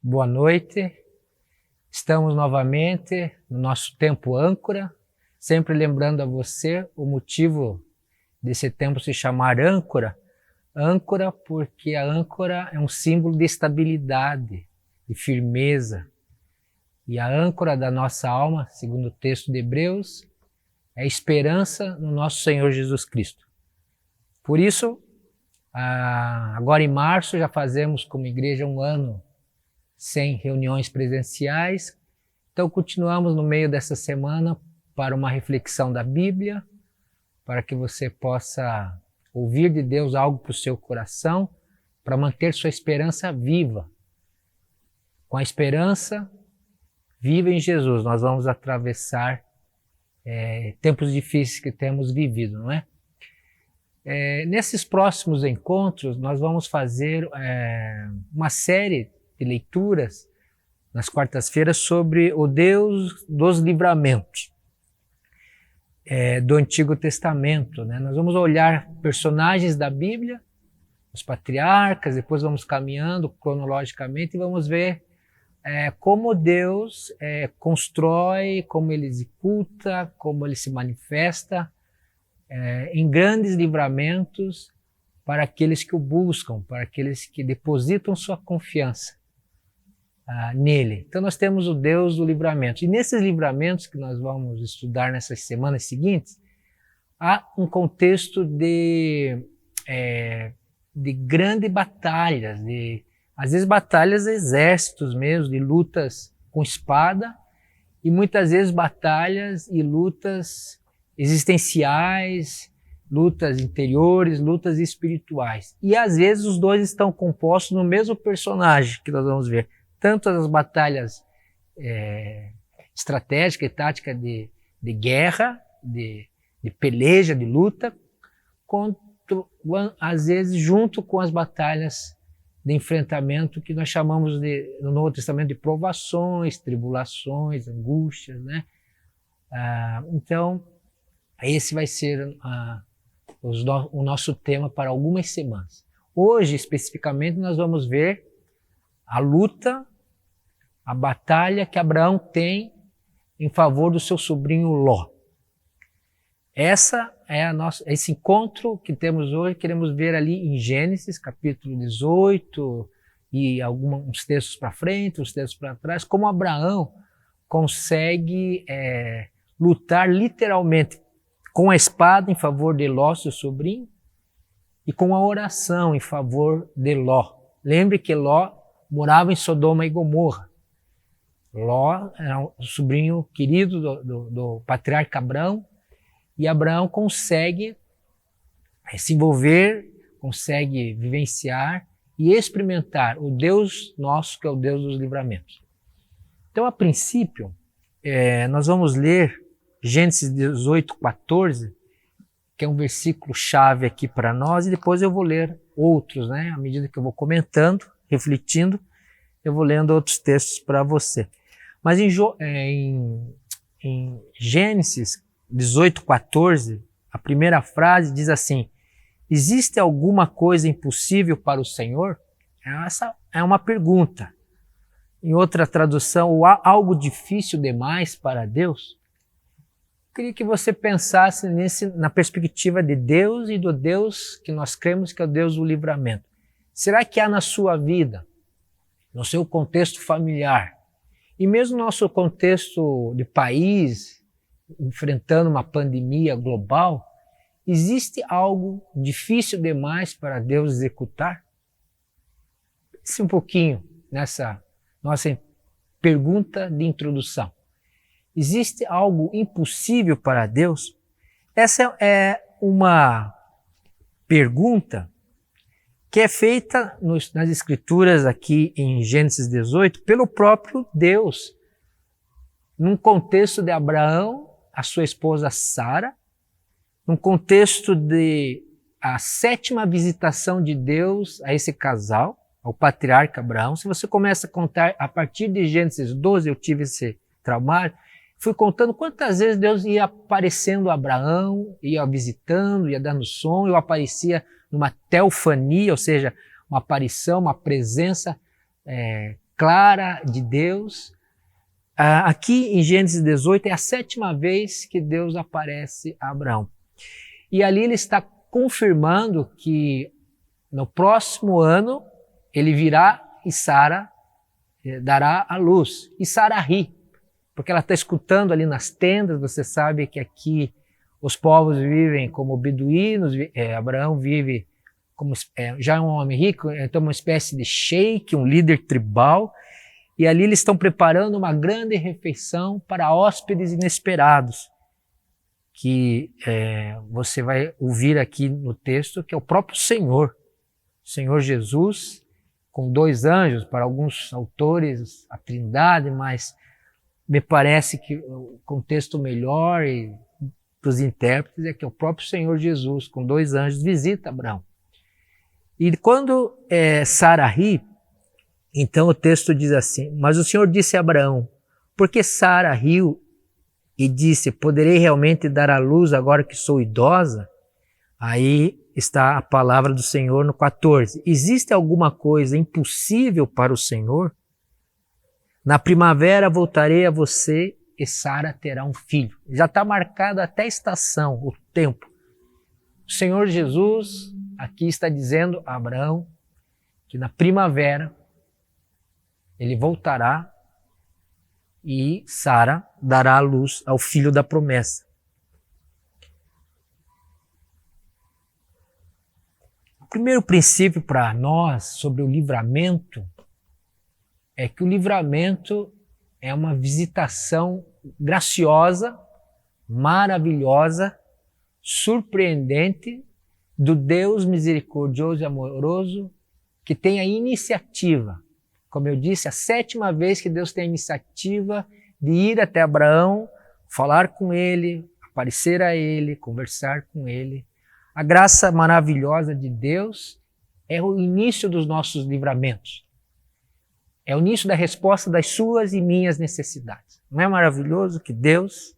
Boa noite, estamos novamente no nosso tempo âncora, sempre lembrando a você o motivo desse tempo se chamar âncora. Âncora porque a âncora é um símbolo de estabilidade, de firmeza. E a âncora da nossa alma, segundo o texto de Hebreus, é a esperança no nosso Senhor Jesus Cristo. Por isso, agora em março já fazemos como igreja um ano sem reuniões presenciais, então continuamos no meio dessa semana para uma reflexão da Bíblia, para que você possa ouvir de Deus algo para o seu coração, para manter sua esperança viva. Com a esperança viva em Jesus, nós vamos atravessar tempos difíceis que temos vivido, não é? Nesses próximos encontros, nós vamos fazer uma série de leituras nas quartas-feiras sobre o Deus dos livramentos do Antigo Testamento, né? Nós vamos olhar personagens da Bíblia, os patriarcas, depois vamos caminhando cronologicamente e vamos ver como Deus constrói, como Ele executa, como Ele se manifesta em grandes livramentos para aqueles que o buscam, para aqueles que depositam sua confiança nele. Então nós temos o Deus do livramento. E nesses livramentos que nós vamos estudar nessas semanas seguintes, há um contexto de grandes batalhas, às vezes batalhas de exércitos mesmo, de lutas com espada, e muitas vezes batalhas e lutas existenciais, lutas interiores, lutas espirituais. E às vezes os dois estão compostos no mesmo personagem que nós vamos ver. Tanto as batalhas estratégicas e táticas de guerra, de peleja, de luta, quanto às vezes junto com as batalhas de enfrentamento que nós chamamos no Novo Testamento de provações, tribulações, angústias, né? Então, esse vai ser o nosso tema para algumas semanas. Hoje, especificamente, nós vamos ver a luta, a batalha que Abraão tem em favor do seu sobrinho Ló. Esse encontro que temos hoje, queremos ver ali em Gênesis, capítulo 18, e uns textos para frente, uns textos para trás, como Abraão consegue lutar literalmente com a espada em favor de Ló, seu sobrinho, e com a oração em favor de Ló. Lembre que Ló morava em Sodoma e Gomorra. Ló era um sobrinho querido do patriarca Abraão, e Abraão consegue se envolver, consegue vivenciar e experimentar o Deus nosso, que é o Deus dos livramentos. Então, a princípio, nós vamos ler Gênesis 18, 14, que é um versículo chave aqui para nós, e depois eu vou ler outros, né? À medida que eu vou comentando, refletindo, eu vou lendo outros textos para você. Mas em Gênesis 18, 14, a primeira frase diz assim: existe alguma coisa impossível para o Senhor? Essa é uma pergunta. Em outra tradução, há algo difícil demais para Deus? Eu queria que você pensasse na perspectiva de Deus e do Deus que nós cremos que é o Deus do livramento. Será que há na sua vida, no seu contexto familiar, e mesmo no nosso contexto de país, enfrentando uma pandemia global, existe algo difícil demais para Deus executar? Pense um pouquinho nessa nossa pergunta de introdução. Existe algo impossível para Deus? Essa é uma pergunta que é feita nas Escrituras aqui em Gênesis 18 pelo próprio Deus, num contexto de Abraão, a sua esposa Sara, num contexto de a 7ª visitação de Deus a esse casal, ao patriarca Abraão. Se você começa a contar a partir de Gênesis 12, eu tive esse trabalho, fui contando quantas vezes Deus ia aparecendo a Abraão, ia visitando, ia dando som, eu aparecia numa teofania, ou seja, uma aparição, uma presença clara de Deus. Aqui em Gênesis 18 é a 7ª vez que Deus aparece a Abraão. E ali ele está confirmando que no próximo ano ele virá e Sara dará à luz. E Sara ri, porque ela está escutando ali nas tendas. Você sabe que aqui os povos vivem como beduínos, Abraão vive como já é um homem rico, então uma espécie de sheik, um líder tribal, e ali eles estão preparando uma grande refeição para hóspedes inesperados, que você vai ouvir aqui no texto, que é o próprio Senhor Jesus, com 2 anjos, para alguns autores a Trindade, mas me parece que o contexto melhor para os intérpretes é que o próprio Senhor Jesus, com 2 anjos, visita Abraão. E quando Sara ri, então o texto diz assim: mas o Senhor disse a Abraão, por que Sara riu e disse, poderei realmente dar à luz agora que sou idosa? Aí está a palavra do Senhor no 14. Existe alguma coisa impossível para o Senhor? Na primavera voltarei a você e Sara terá um filho. Já está marcada até a estação, o tempo. O Senhor Jesus aqui está dizendo a Abraão que na primavera ele voltará e Sara dará à luz ao filho da promessa. O primeiro princípio para nós sobre o livramento é que o livramento é uma visitação graciosa, maravilhosa, surpreendente do Deus misericordioso e amoroso que tem a iniciativa. Como eu disse, a 7ª vez que Deus tem a iniciativa de ir até Abraão, falar com ele, aparecer a ele, conversar com ele. A graça maravilhosa de Deus é o início dos nossos livramentos. É o início da resposta das suas e minhas necessidades. Não é maravilhoso que Deus,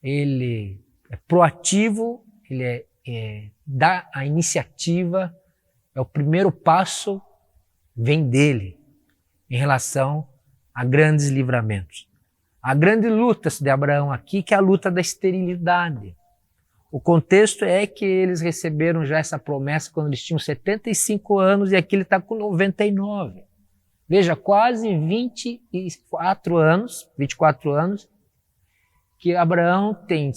ele é proativo, ele dá a iniciativa, é o primeiro passo, vem dele em relação a grandes livramentos. A grande luta de Abraão aqui, que é a luta da esterilidade. O contexto é que eles receberam já essa promessa quando eles tinham 75 anos e aqui ele está com 99. Veja, quase 24 anos que Abraão tem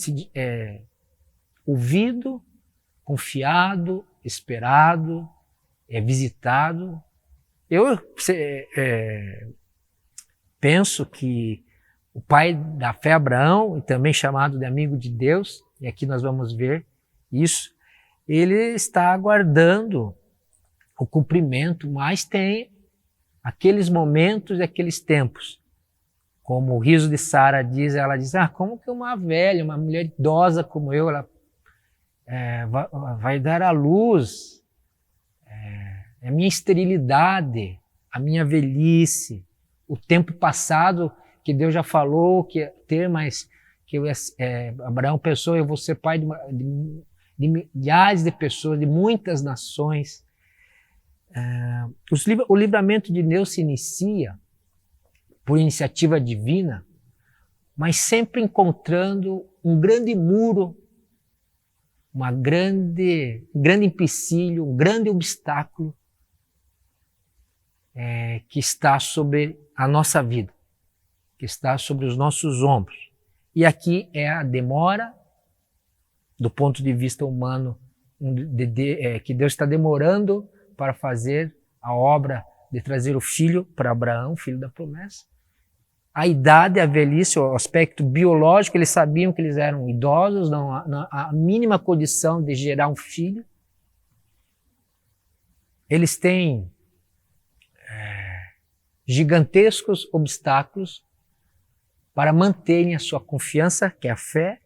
ouvido, confiado, esperado, visitado. Eu penso que o pai da fé, Abraão, e também chamado de amigo de Deus, e aqui nós vamos ver isso, ele está aguardando o cumprimento, mas tem aqueles momentos e aqueles tempos. Como o riso de Sara diz, ela diz, como que uma velha, uma mulher idosa como eu, ela vai dar à luz a minha esterilidade, a minha velhice, o tempo passado que Deus já falou que ia ter, mas que Abraão pensou, eu vou ser pai de milhares de pessoas, de muitas nações. O livramento de Deus se inicia por iniciativa divina, mas sempre encontrando um grande muro, um grande empecilho, um grande obstáculo que está sobre a nossa vida, que está sobre os nossos ombros. E aqui é a demora, do ponto de vista humano, que Deus está demorando para fazer a obra de trazer o filho para Abraão, o filho da promessa. A idade, a velhice, o aspecto biológico, eles sabiam que eles eram idosos, não há a mínima condição de gerar um filho. Eles têm gigantescos obstáculos para manterem a sua confiança, que é a fé,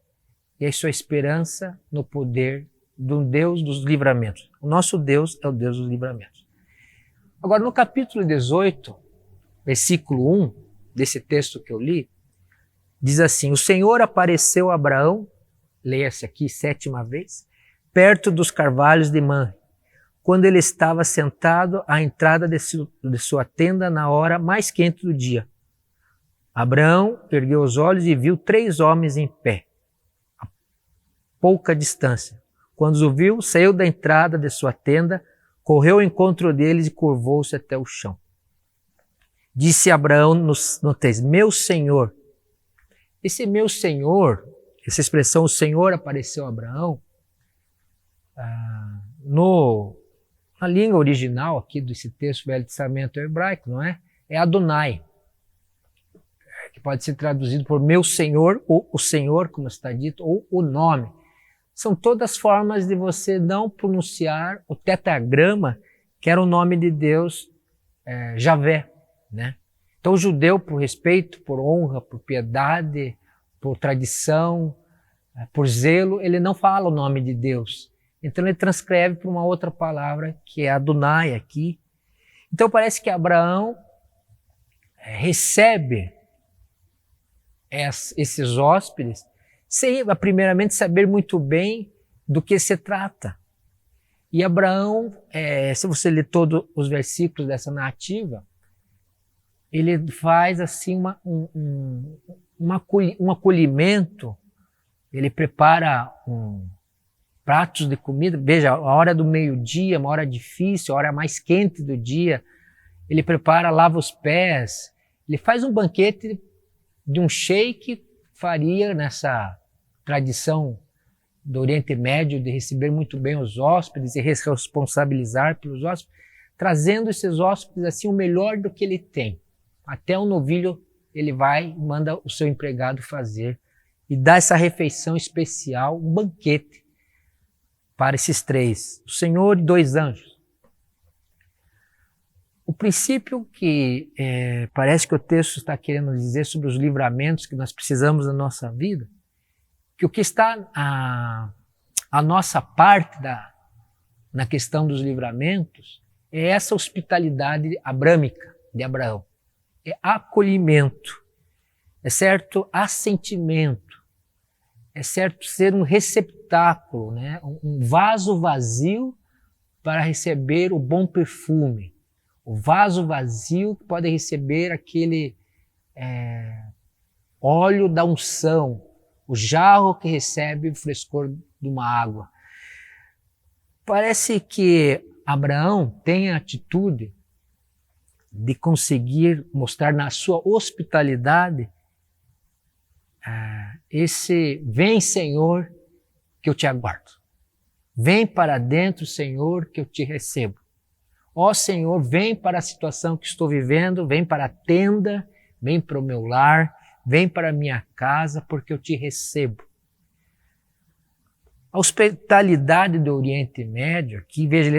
e a sua esperança no poder do Deus dos livramentos. O nosso Deus é o Deus dos livramentos. Agora, no capítulo 18, versículo 1, desse texto que eu li, diz assim: o Senhor apareceu a Abraão, leia-se aqui 7ª vez, perto dos carvalhos de Mamre, quando ele estava sentado à entrada de sua tenda na hora mais quente do dia. Abraão ergueu os olhos e viu 3 homens em pé, a pouca distância. Quando os viu, saiu da entrada de sua tenda, correu ao encontro deles e curvou-se até o chão. Disse Abraão no texto: meu Senhor. Esse meu Senhor, essa expressão, o Senhor apareceu a Abraão, na língua original aqui desse texto do Velho Testamento hebraico, não é? É Adonai, que pode ser traduzido por meu Senhor, ou o Senhor, como está dito, ou o nome. São todas formas de você não pronunciar o tetragrama, que era o nome de Deus, Javé, né? Então o judeu, por respeito, por honra, por piedade, por tradição, por zelo, ele não fala o nome de Deus. Então ele transcreve por uma outra palavra, que é Adonai aqui. Então parece que Abraão recebe esses hóspedes sem, primeiramente, saber muito bem do que se trata. E Abraão, se você ler todos os versículos dessa narrativa, ele faz assim um acolhimento, ele prepara pratos de comida. Veja, a hora do meio-dia, uma hora difícil, a hora mais quente do dia, ele prepara, lava os pés, ele faz um banquete de um sheik faria nessa tradição do Oriente Médio de receber muito bem os hóspedes e responsabilizar pelos hóspedes, trazendo esses hóspedes assim o melhor do que ele tem. Até um novilho ele vai e manda o seu empregado fazer e dá essa refeição especial, um banquete para esses 3, o Senhor e 2 anjos. O princípio que parece que o texto está querendo dizer sobre os livramentos que nós precisamos na nossa vida, que o que está a nossa parte na questão dos livramentos é essa hospitalidade abrâmica de Abraão. É acolhimento, é certo assentimento, é certo ser um receptáculo, né? Um vaso vazio para receber o bom perfume. O vaso vazio que pode receber aquele óleo da unção, o jarro que recebe o frescor de uma água. Parece que Abraão tem a atitude de conseguir mostrar na sua hospitalidade esse vem, Senhor, que eu te aguardo. Vem para dentro, Senhor, que eu te recebo. Ó Senhor, vem para a situação que estou vivendo, vem para a tenda, vem para o meu lar, vem para a minha casa, porque eu te recebo. A hospitalidade do Oriente Médio, aqui, veja,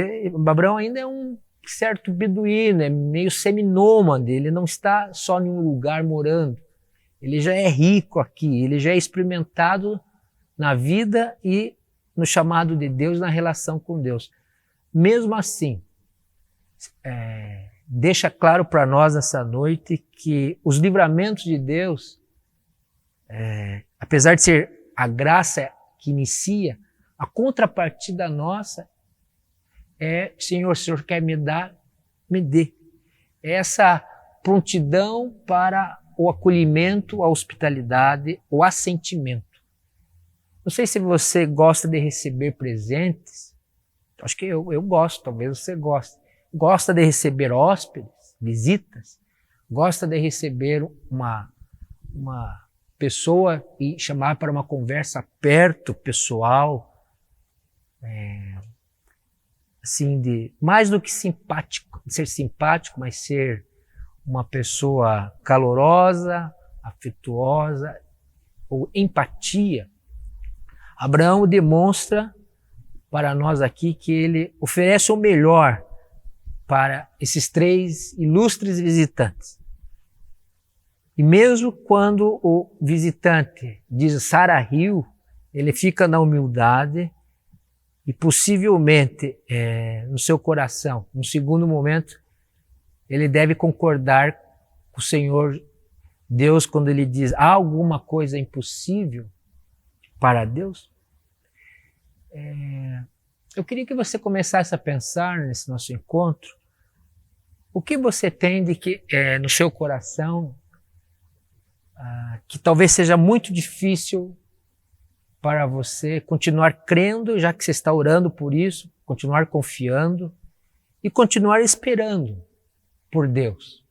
Abraão ainda é um certo beduíno, é meio seminômade, ele não está só em um lugar morando, ele já é rico aqui, ele já é experimentado na vida e no chamado de Deus, na relação com Deus. Mesmo assim, deixa claro para nós nessa noite que os livramentos de Deus, apesar de ser a graça que inicia, a contrapartida nossa Senhor, o Senhor quer me dar, me dê. Essa prontidão para o acolhimento, a hospitalidade, o assentimento. Não sei se você gosta de receber presentes, acho que eu gosto, talvez você goste. Gosta de receber hóspedes, visitas, gosta de receber uma pessoa e chamar para uma conversa perto, pessoal, assim, mais do que simpático, ser simpático, mas ser uma pessoa calorosa, afetuosa, ou empatia. Abraão demonstra para nós aqui que ele oferece o melhor para esses 3 ilustres visitantes. E mesmo quando o visitante diz sarahil, ele fica na humildade e possivelmente no seu coração, no segundo momento, ele deve concordar com o Senhor Deus quando ele diz: há alguma coisa impossível para Deus? Eu queria que você começasse a pensar nesse nosso encontro, o que você tem de que no seu coração que talvez seja muito difícil para você continuar crendo, já que você está orando por isso, continuar confiando e continuar esperando por Deus.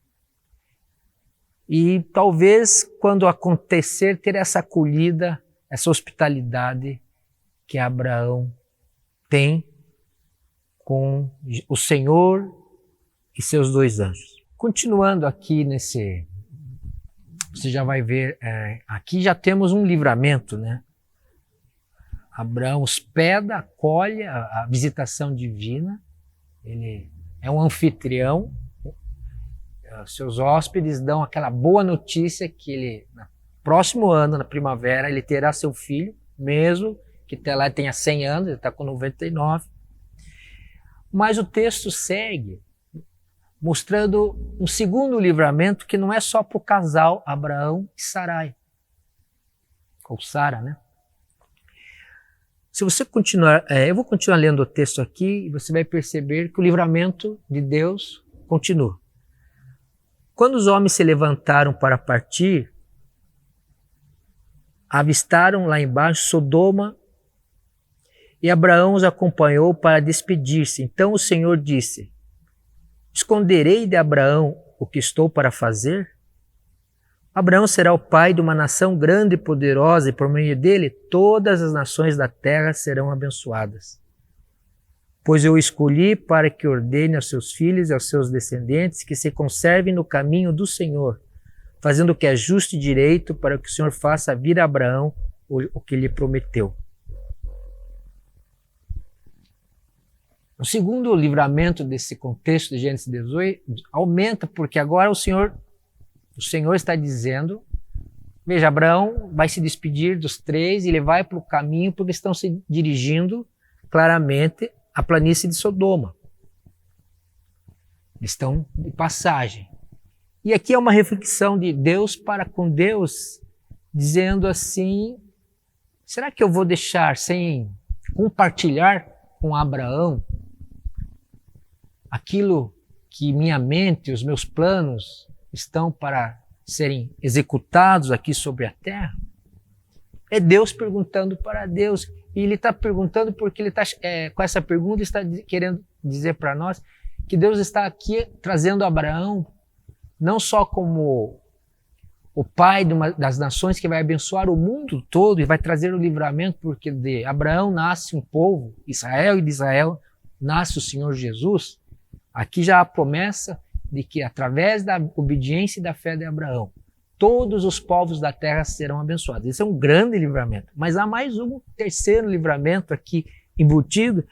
E talvez quando acontecer, ter essa acolhida, essa hospitalidade que Abraão tem com o Senhor e seus 2 anjos. Continuando aqui você já vai ver, aqui já temos um livramento, né? Abraão hospeda, acolhe a visitação divina, ele é um anfitrião, seus hóspedes dão aquela boa notícia que ele, no próximo ano, na primavera, ele terá seu filho, mesmo que até lá tenha 100 anos, ele está com 99. Mas o texto segue mostrando um segundo livramento que não é só para o casal Abraão e Sarai, ou Sara, né? Se você continuar, eu vou continuar lendo o texto aqui e você vai perceber que o livramento de Deus continua. Quando os homens se levantaram para partir, avistaram lá embaixo Sodoma e Abraão os acompanhou para despedir-se. Então o Senhor disse: esconderei de Abraão o que estou para fazer? Abraão será o pai de uma nação grande e poderosa, e por meio dele todas as nações da terra serão abençoadas. Pois eu o escolhi para que ordene aos seus filhos e aos seus descendentes que se conservem no caminho do Senhor, fazendo o que é justo e direito, para que o Senhor faça vir a Abraão o que lhe prometeu. O segundo livramento desse contexto de Gênesis 18 aumenta, porque agora o Senhor está dizendo, veja, Abraão vai se despedir dos 3 e ele vai para o caminho porque estão se dirigindo claramente à planície de Sodoma. Eles estão de passagem. E aqui é uma reflexão de Deus para com Deus, dizendo assim: será que eu vou deixar sem compartilhar com Abraão aquilo que minha mente, os meus planos estão para serem executados aqui sobre a terra? É Deus perguntando para Deus. E ele está perguntando porque ele está, com essa pergunta, está querendo dizer para nós que Deus está aqui trazendo Abraão não só como o pai das nações que vai abençoar o mundo todo e vai trazer o livramento, porque de Abraão nasce um povo, Israel, e de Israel nasce o Senhor Jesus. Aqui já há a promessa de que através da obediência e da fé de Abraão, todos os povos da terra serão abençoados. Esse é um grande livramento. Mas há mais um terceiro livramento aqui embutido,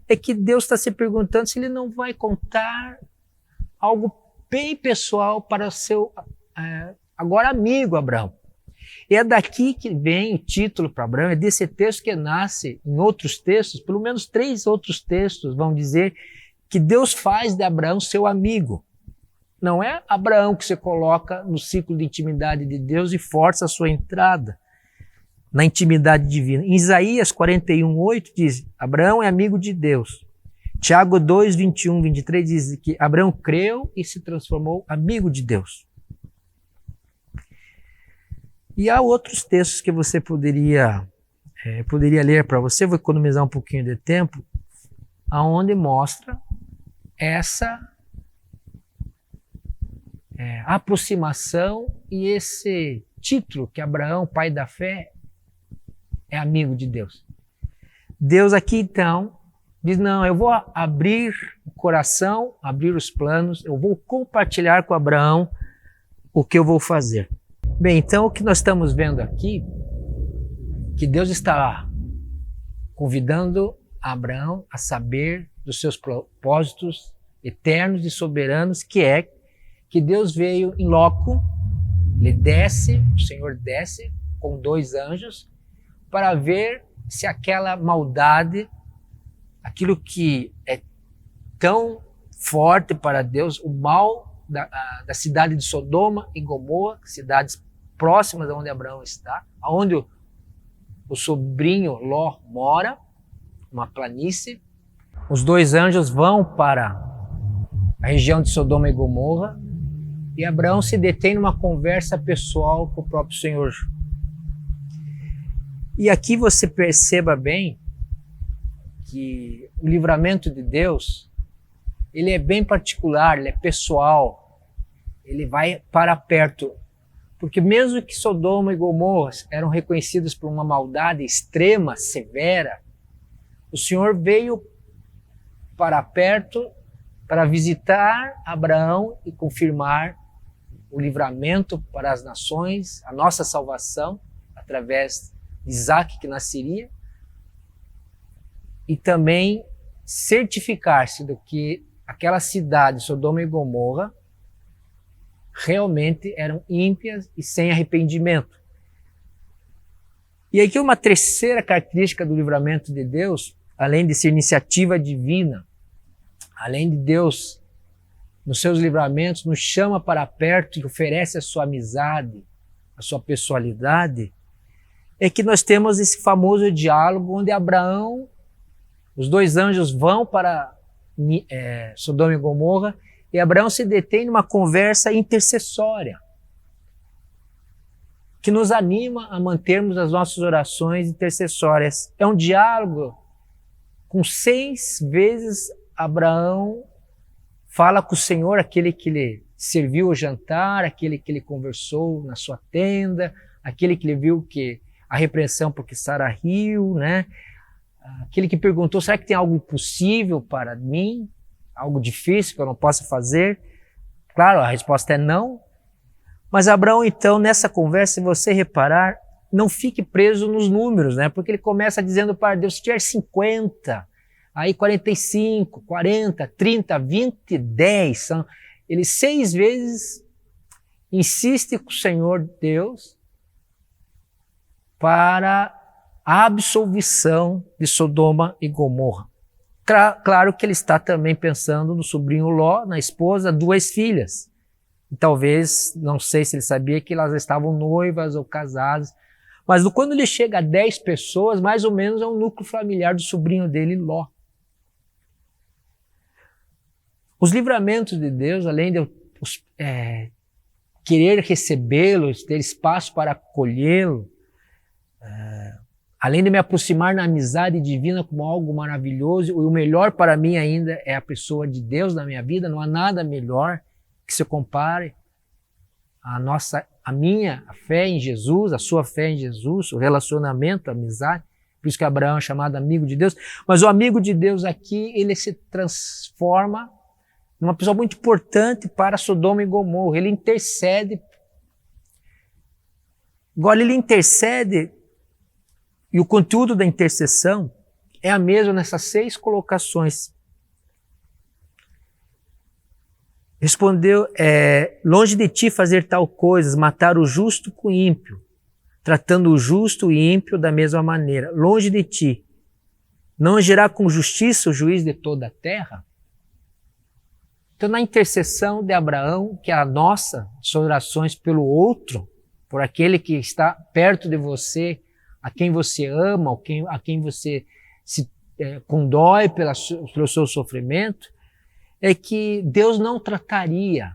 é que Deus está se perguntando se ele não vai contar algo bem pessoal para o seu agora amigo Abraão. E é daqui que vem o título para Abraão, é desse texto que nasce em outros textos, pelo menos 3 outros textos vão dizer que Deus faz de Abraão seu amigo. Não é Abraão que você coloca no ciclo de intimidade de Deus e força a sua entrada na intimidade divina. Em Isaías 41:8 diz: Abraão é amigo de Deus. Tiago 2:21, 23 diz que Abraão creu e se transformou amigo de Deus. E há outros textos que você poderia ler para você, vou economizar um pouquinho de tempo, aonde mostra essa aproximação e esse título que Abraão, pai da fé, é amigo de Deus. Deus aqui então diz: não, eu vou abrir o coração, abrir os planos, eu vou compartilhar com Abraão o que eu vou fazer. Bem, então o que nós estamos vendo aqui, que Deus está convidando Abraão a saber dos seus propósitos eternos e soberanos, que é que Deus veio em loco, o Senhor desce com 2 anjos, para ver se aquela maldade, aquilo que é tão forte para Deus, o mal da cidade de Sodoma e Gomorra, cidades próximas de onde Abraão está, onde o sobrinho Ló mora, uma planície. Os dois anjos vão para a região de Sodoma e Gomorra e Abraão se detém numa conversa pessoal com o próprio Senhor. E aqui você perceba bem que o livramento de Deus, ele é bem particular, ele é pessoal, ele vai para perto. Porque mesmo que Sodoma e Gomorra eram reconhecidos por uma maldade extrema, severa, o Senhor veio para perto para visitar Abraão e confirmar o livramento para as nações, a nossa salvação, através de Isaac que nasceria, e também certificar-se de que aquela cidade, Sodoma e Gomorra, realmente eram ímpias e sem arrependimento. E aqui uma terceira característica do livramento de Deus, além de ser iniciativa divina, além de Deus, nos seus livramentos, nos chama para perto e oferece a sua amizade, a sua pessoalidade, é que nós temos esse famoso diálogo onde Abraão, os dois anjos vão para Sodoma e Gomorra e Abraão se detém numa conversa intercessória que nos anima a mantermos as nossas orações intercessórias. É um diálogo com 6 vezes Abraão fala com o Senhor, aquele que lhe serviu o jantar, aquele que lhe conversou na sua tenda, aquele que lhe viu que a repreensão porque Sara riu, né? Aquele que perguntou, será que tem algo impossível para mim? Algo difícil que eu não possa fazer? Claro, a resposta é não. Mas Abraão, então, nessa conversa, se você reparar, não fique preso nos números, né? Porque ele começa dizendo para Deus, se tiver 50, aí 45, 40, 30, 20, 10, ele 6 vezes insiste com o Senhor Deus para a absolvição de Sodoma e Gomorra. Claro que ele está também pensando no sobrinho Ló, na esposa, 2 filhas. E talvez, não sei se ele sabia que elas estavam noivas ou casadas, mas quando ele chega a 10 pessoas, mais ou menos é um núcleo familiar do sobrinho dele, Ló. Os livramentos de Deus, além de eu querer recebê-lo, ter espaço para acolhê-lo, além de me aproximar na amizade divina como algo maravilhoso, e o melhor para mim ainda é a pessoa de Deus na minha vida, não há nada melhor que se compare a minha fé em Jesus, a sua fé em Jesus, o relacionamento, a amizade. Por isso que Abraão é chamado amigo de Deus. Mas o amigo de Deus aqui, ele se transforma numa pessoa muito importante para Sodoma e Gomorra. Ele intercede. Agora ele intercede, e o conteúdo da intercessão é a mesma nessas 6 colocações. Respondeu, longe de ti fazer tal coisa, matar o justo com o ímpio, tratando o justo e ímpio da mesma maneira. Longe de ti, não agirá com justiça o juiz de toda a terra? Então, na intercessão de Abraão, que é a nossa, as orações pelo outro, por aquele que está perto de você, a quem você ama, a quem você se condói pelo seu sofrimento, é que Deus não trataria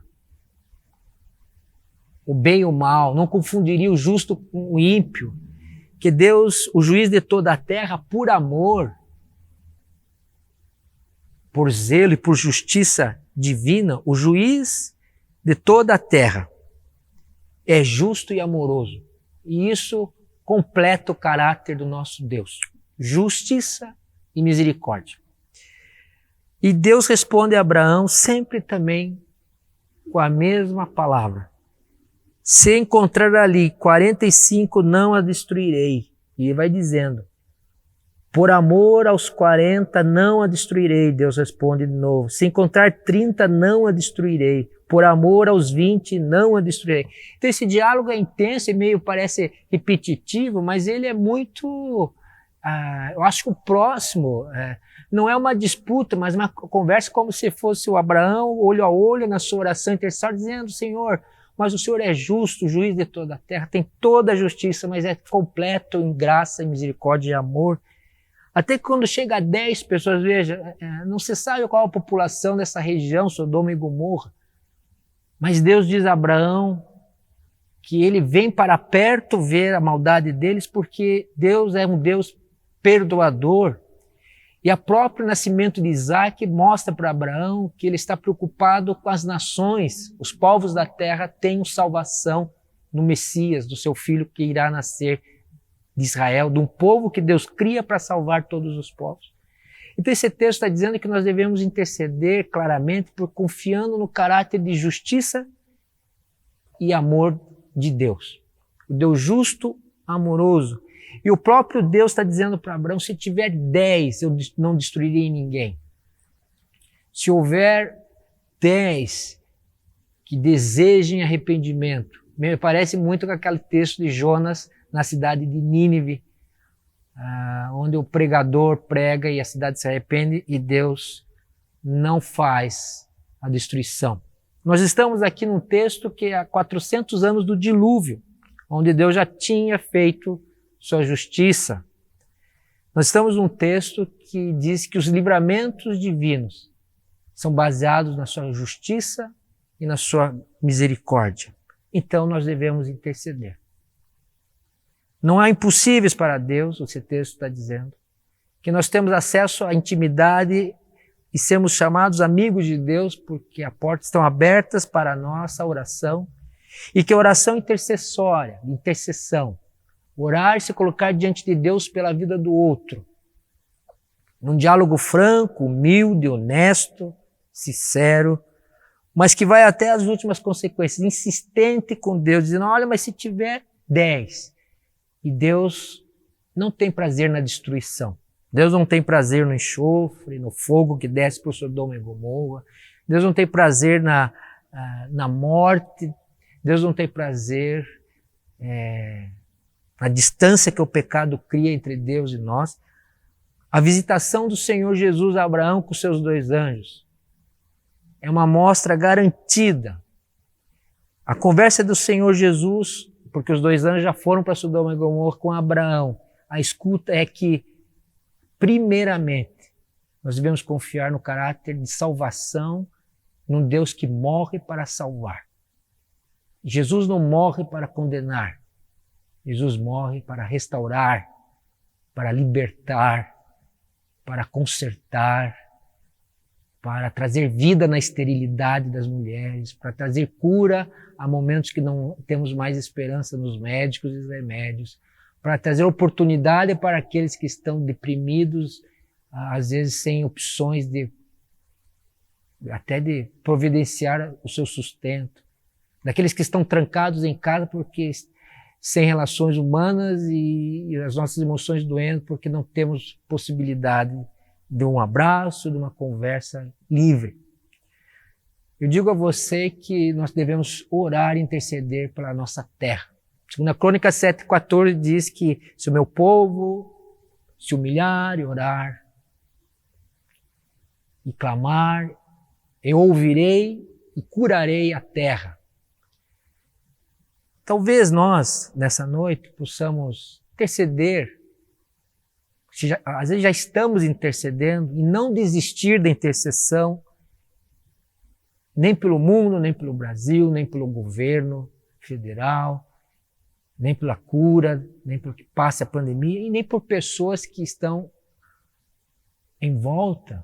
o bem e o mal, não confundiria o justo com o ímpio, que Deus, o juiz de toda a terra, por amor, por zelo e por justiça divina, o juiz de toda a terra é justo e amoroso. E isso completa o caráter do nosso Deus. Justiça e misericórdia. E Deus responde a Abraão sempre também com a mesma palavra. Se encontrar ali 45, não a destruirei. E ele vai dizendo, por amor aos 40, não a destruirei. Deus responde de novo. Se encontrar 30, não a destruirei. por amor aos 20 não a destruirei. Então esse diálogo é intenso e meio parece repetitivo, mas ele é muito... eu acho que o próximo não é uma disputa, mas uma conversa como se fosse o Abraão, olho a olho, na sua oração intercessória, dizendo: Senhor, mas o Senhor é justo, juiz de toda a terra, tem toda a justiça, mas é completo em graça, em misericórdia e amor. Até que quando chega a 10 pessoas, veja, não se sabe qual a população dessa região, Sodoma e Gomorra, mas Deus diz a Abraão que ele vem para perto ver a maldade deles, porque Deus é um Deus perdoador. E o próprio nascimento de Isaac mostra para Abraão que ele está preocupado com as nações. Os povos da terra têm salvação no Messias, do seu filho que irá nascer de Israel, de um povo que Deus cria para salvar todos os povos. Então esse texto está dizendo que nós devemos interceder claramente por confiando no caráter de justiça e amor de Deus. O Deus justo, amoroso. E o próprio Deus está dizendo para Abraão: se tiver 10, eu não destruirei ninguém. Se houver 10 que desejem arrependimento. Me parece muito com aquele texto de Jonas na cidade de Nínive, onde o pregador prega e a cidade se arrepende e Deus não faz a destruição. Nós estamos aqui num texto que é há 400 anos do dilúvio, onde Deus já tinha feito sua justiça. Nós estamos num texto que diz que os livramentos divinos são baseados na sua justiça e na sua misericórdia. Então nós devemos interceder. Não há impossíveis para Deus, esse texto está dizendo, que nós temos acesso à intimidade e sermos chamados amigos de Deus, porque as portas estão abertas para a nossa oração, e que a oração intercessória, intercessão, orar e se colocar diante de Deus pela vida do outro, num diálogo franco, humilde, honesto, sincero, mas que vai até as últimas consequências, insistente com Deus, dizendo: olha, mas se tiver 10, e Deus não tem prazer na destruição. Deus não tem prazer no enxofre, no fogo que desce por Sodoma e Gomorra. Deus não tem prazer na morte. Deus não tem prazer na distância que o pecado cria entre Deus e nós. A visitação do Senhor Jesus a Abraão com seus 2 anjos é uma amostra garantida. A conversa do Senhor Jesus, porque os 2 anjos já foram para Sodoma e Gomorra com Abraão, a escuta é que, primeiramente, nós devemos confiar no caráter de salvação, num Deus que morre para salvar. Jesus não morre para condenar. Jesus morre para restaurar, para libertar, para consertar, para trazer vida na esterilidade das mulheres, para trazer cura a momentos que não temos mais esperança nos médicos e remédios, para trazer oportunidade para aqueles que estão deprimidos, às vezes sem opções até de providenciar o seu sustento, daqueles que estão trancados em casa porque sem relações humanas e as nossas emoções doendo porque não temos possibilidade de um abraço, de uma conversa livre. Eu digo a você que nós devemos orar e interceder pela nossa terra. Segundo a Crônica 7,14 diz que se o meu povo se humilhar e orar e clamar, eu ouvirei e curarei a terra. Talvez nós, nessa noite, possamos interceder, às vezes já estamos intercedendo, e não desistir da intercessão, nem pelo mundo, nem pelo Brasil, nem pelo governo federal, nem pela cura, nem pelo que passe a pandemia, e nem por pessoas que estão em volta.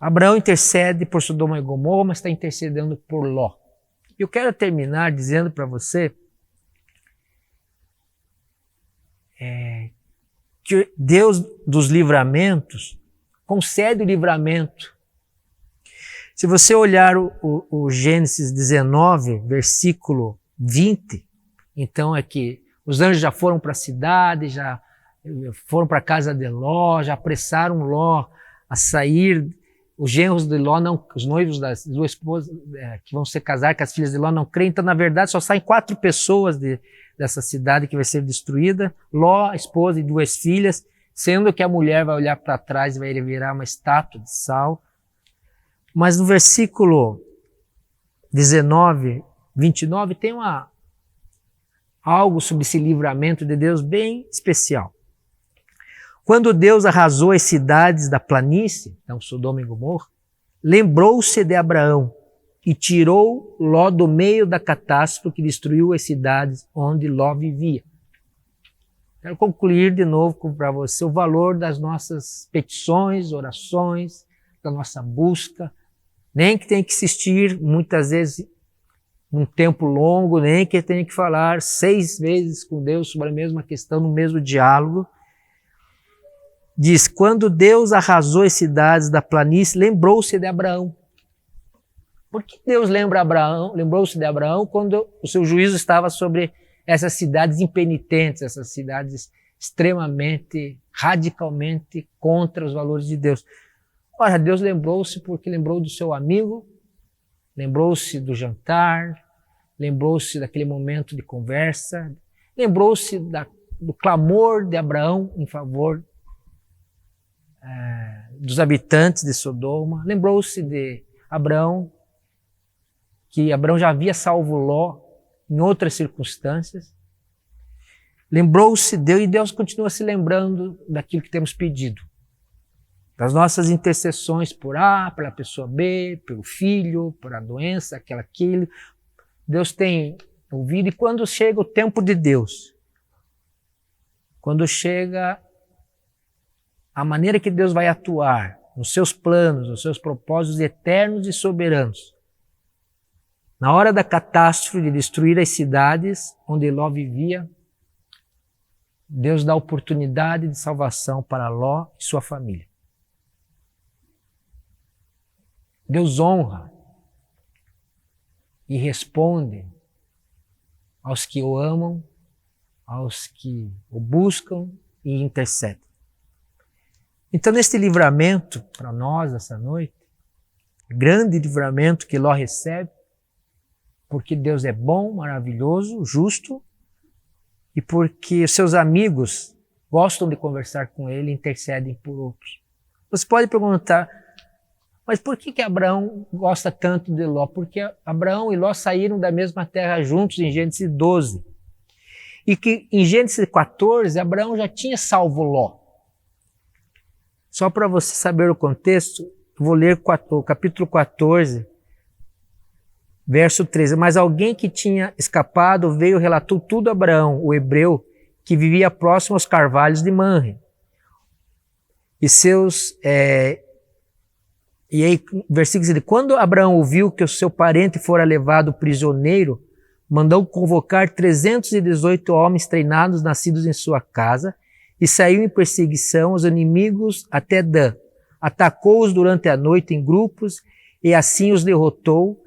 Abraão intercede por Sodoma e Gomorra, mas está intercedendo por Ló. Eu quero terminar dizendo para você que Deus dos livramentos concede o livramento. Se você olhar o Gênesis 19, versículo 20, então é que os anjos já foram para a cidade, já foram para a casa de Ló, já apressaram Ló a sair os genros de Ló, não, os noivos das duas esposas que vão se casar com as filhas de Ló não creem. Então, na verdade, só saem 4 pessoas dessa cidade que vai ser destruída. Ló, a esposa e 2 filhas, sendo que a mulher vai olhar para trás e vai virar uma estátua de sal. Mas no versículo 19, 29, tem algo sobre esse livramento de Deus bem especial. Quando Deus arrasou as cidades da planície, então Sodoma e Gomorra, lembrou-se de Abraão e tirou Ló do meio da catástrofe que destruiu as cidades onde Ló vivia. Quero concluir de novo para você o valor das nossas petições, orações, da nossa busca, nem que tenha que insistir muitas vezes num tempo longo, nem que tenha que falar 6 vezes com Deus sobre a mesma questão, no mesmo diálogo. Diz, quando Deus arrasou as cidades da planície, lembrou-se de Abraão. Por que Deus lembrou-se de Abraão quando o seu juízo estava sobre essas cidades impenitentes, essas cidades extremamente, radicalmente contra os valores de Deus? Ora, Deus lembrou-se porque lembrou do seu amigo, lembrou-se do jantar, lembrou-se daquele momento de conversa, lembrou-se do clamor de Abraão em favor dos habitantes de Sodoma, lembrou-se de Abraão, que Abraão já havia salvo Ló em outras circunstâncias, lembrou-se de Deus e Deus continua se lembrando daquilo que temos pedido, das nossas intercessões por A, pela pessoa B, pelo filho, por a doença, aquilo. Deus tem ouvido e quando chega o tempo de Deus, quando chega a maneira que Deus vai atuar nos seus planos, nos seus propósitos eternos e soberanos, na hora da catástrofe de destruir as cidades onde Ló vivia, Deus dá oportunidade de salvação para Ló e sua família. Deus honra e responde aos que o amam, aos que o buscam e intercedem. Então, neste livramento, para nós, essa noite, grande livramento que Ló recebe, porque Deus é bom, maravilhoso, justo, e porque seus amigos gostam de conversar com ele e intercedem por outros. Você pode perguntar, mas por que Abraão gosta tanto de Ló? Porque Abraão e Ló saíram da mesma terra juntos em Gênesis 12. E que em Gênesis 14, Abraão já tinha salvo Ló. Só para você saber o contexto, vou ler o capítulo 14, verso 13. Mas alguém que tinha escapado veio e relatou tudo a Abraão, o hebreu, que vivia próximo aos carvalhos de Manre. E aí, versículo 10, quando Abraão ouviu que o seu parente fora levado prisioneiro, mandou convocar 318 homens treinados, nascidos em sua casa, e saiu em perseguição aos inimigos até Dan. Atacou-os durante a noite em grupos e assim os derrotou,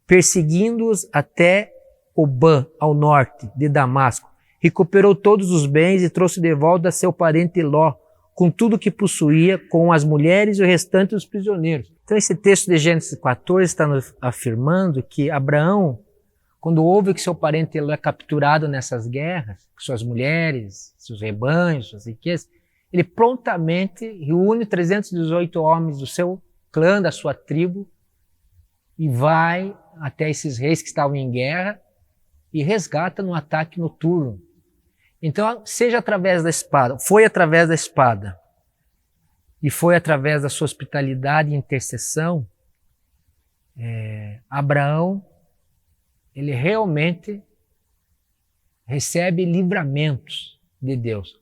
perseguindo-os até Obã, ao norte de Damasco. Recuperou todos os bens e trouxe de volta seu parente Ló, com tudo que possuía, com as mulheres e o restante dos prisioneiros. Então esse texto de Gênesis 14 está nos afirmando que Abraão, quando ouve que seu parente Ló é capturado nessas guerras, suas mulheres, seus rebanhos, suas riquezas, ele prontamente reúne 318 homens do seu clã, da sua tribo, e vai até esses reis que estavam em guerra e resgata num ataque noturno. Então, seja através da espada, foi através da espada, e foi através da sua hospitalidade e intercessão, Abraão, ele realmente recebe livramentos de Deus.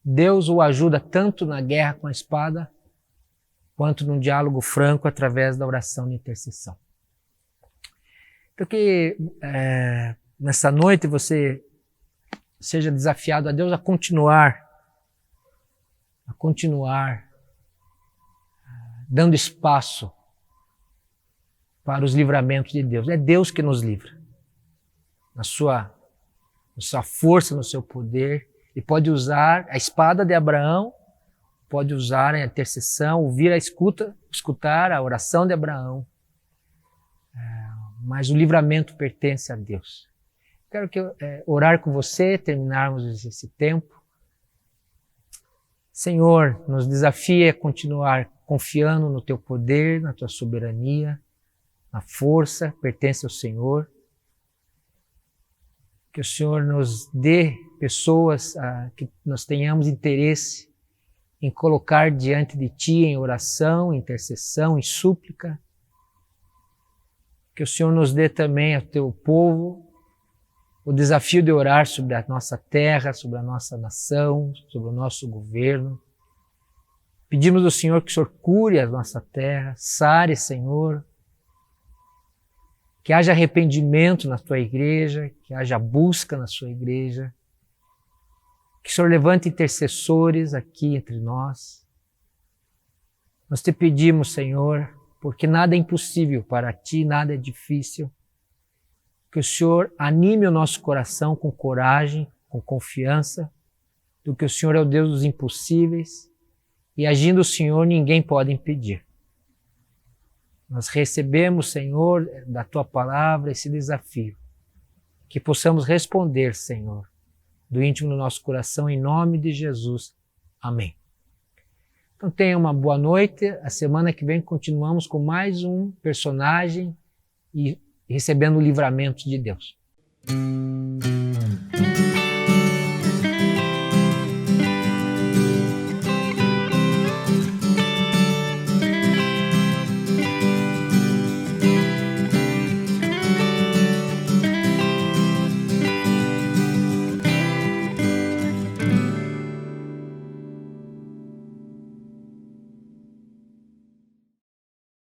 Deus o ajuda tanto na guerra com a espada, quanto num diálogo franco através da oração de intercessão. Então que nessa noite você seja desafiado a Deus a continuar dando espaço para os livramentos de Deus. É Deus que nos livra. Na sua força, no seu poder. Ele pode usar a espada de Abraão, pode usar a intercessão, escutar a oração de Abraão, mas o livramento pertence a Deus. Quero orar com você, terminarmos esse tempo. Senhor, nos desafia a continuar confiando no Teu poder, na Tua soberania, na força, pertence ao Senhor. Que o Senhor nos dê pessoas que nós tenhamos interesse em colocar diante de Ti em oração, em intercessão, em súplica. Que o Senhor nos dê também ao Teu povo o desafio de orar sobre a nossa terra, sobre a nossa nação, sobre o nosso governo. Pedimos ao Senhor que o Senhor cure a nossa terra, sare, Senhor, que haja arrependimento na Tua igreja, que haja busca na Sua igreja, que o Senhor levante intercessores aqui entre nós. Nós Te pedimos, Senhor, porque nada é impossível para Ti, nada é difícil, que o Senhor anime o nosso coração com coragem, com confiança, do que o Senhor é o Deus dos impossíveis, e agindo o Senhor, ninguém pode impedir. Nós recebemos, Senhor, da Tua palavra esse desafio, que possamos responder, Senhor, do íntimo do nosso coração, em nome de Jesus. Amém. Então tenha uma boa noite. A semana que vem continuamos com mais um personagem e recebendo o livramento de Deus.